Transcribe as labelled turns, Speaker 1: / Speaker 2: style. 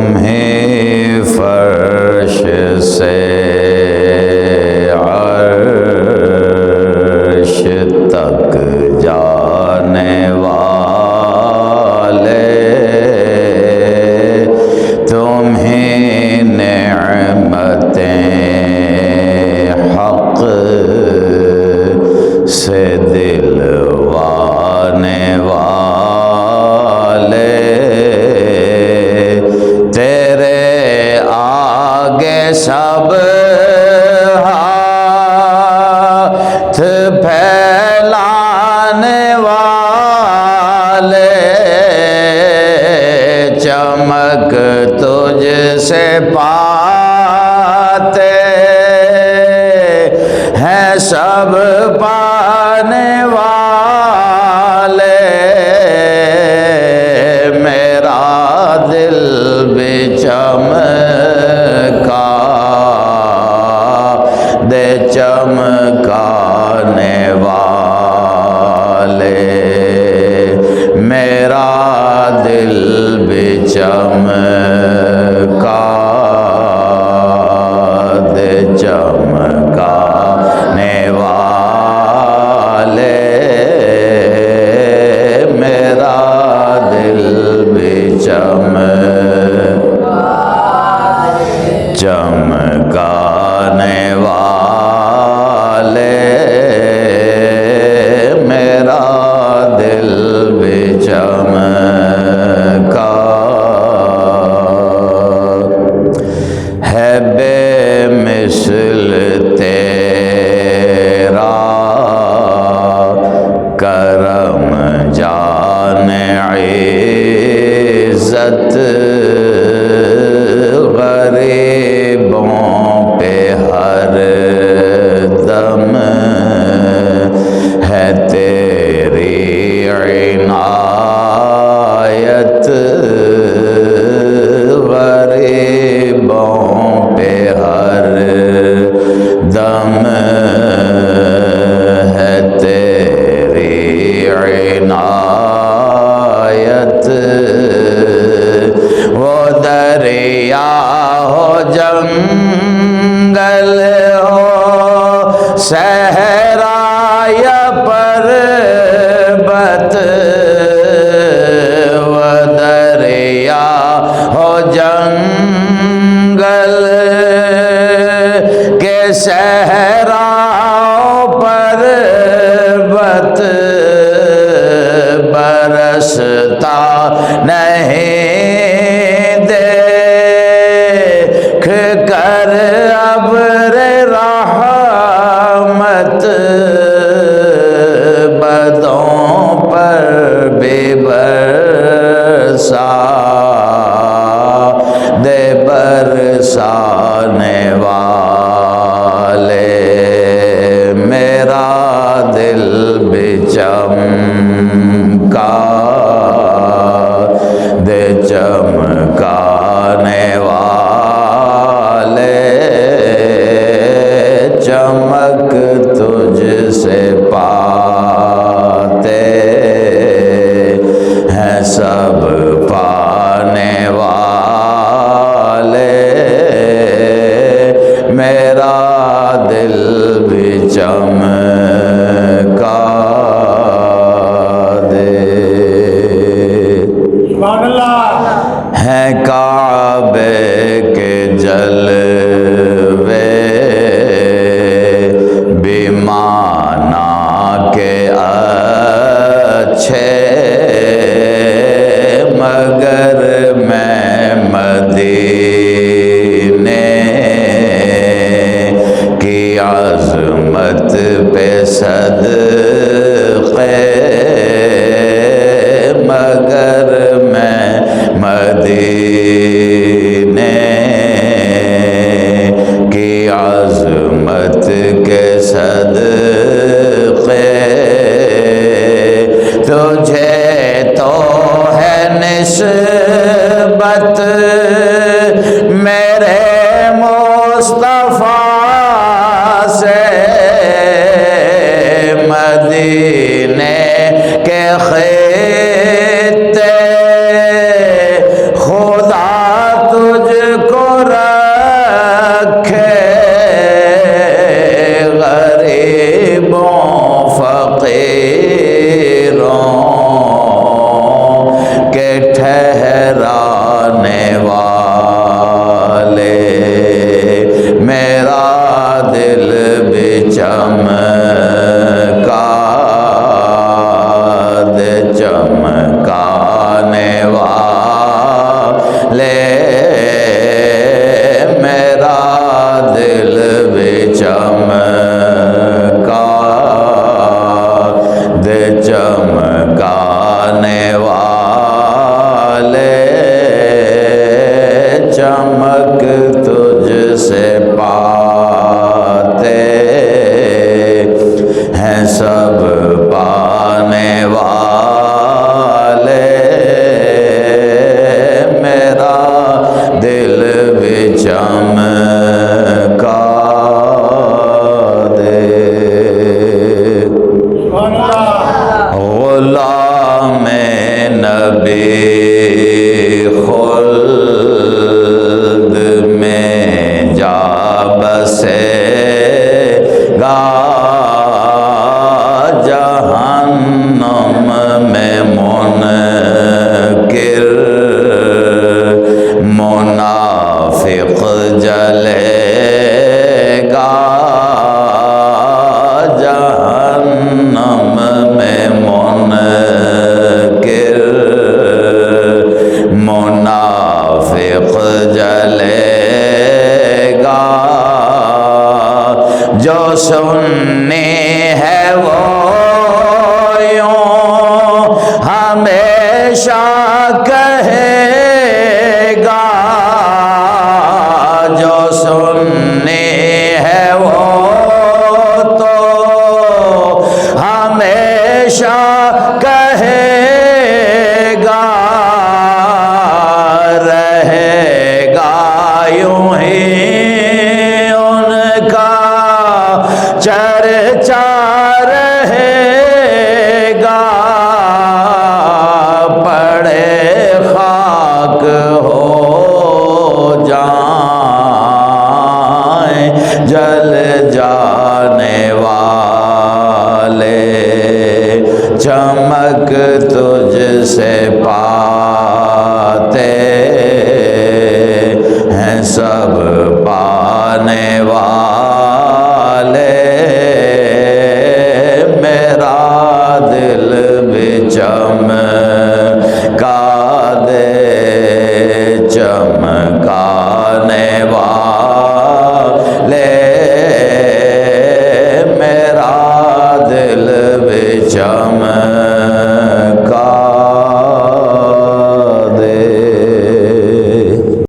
Speaker 1: تمہیں فرش سے عرش تک جانے والے، تمہیں نعمتیں حق سے دلوانے والے، تیرے آگے سب ہاتھ پھیلانے والے، چمک تجھ سے پاتے ہیں سب پانے والے، میرا دل بھی چمکا دے چمکانے والے، میرا دل بھی چمکا دے چمکانے والے، میرا دل بھی چمکانے والے، میرا دل بھی چمکا ہے بے مثل تیرا کرم جانے عزت، غریبوں پہ ہر دم ہے تیری عنایت، غریبوں پہ ہر دم ہے تیری عنایت، وہ دریا ہو جنگل ہو صحرا یا پربت، وہ دریا ہو جنگل کے صحرا پربت، برستا نہیں دیکھ کر ابر رحمت، بدوں پر بھی برسا دے برسانے والے، میرا دل بھی چمکا دے چمکانے والے، چمک تجھ سے پاتے ہیں سب پانے والے، میرا دل بھی چمکا دے، ہیں کعبے کے جلوے بھی مانا کے اچھے، مگر میں مدینے کی عظمت پہ صدقے، مگر میں مدینے کی عظمت کے صدقے، تجھے تو ہے نسبت چمک تجھ سے پاتے ہیں سب پانے والے، میرا دل بھی چمکا دے۔ غلام نبی خلد میں جا بسے گا، جہنم میں منکر منافق جلے گا، جہنم میں منکر منافق جلے گا، جو سنی ہے وہ یوں ہمیشہ کہے گا، جو سنی ہے وہ تو ہمیشہ کہے گا، رہے گا یوں ہی ان کا چرچا رہے گا، پڑے خاک ہو جائیں جل جانے والے، چمک تجھ سے پاتے ہیں سب پانے والے، میرا دل بھی چمکا دے، چمکانے والے، میرا دل بھی چمکا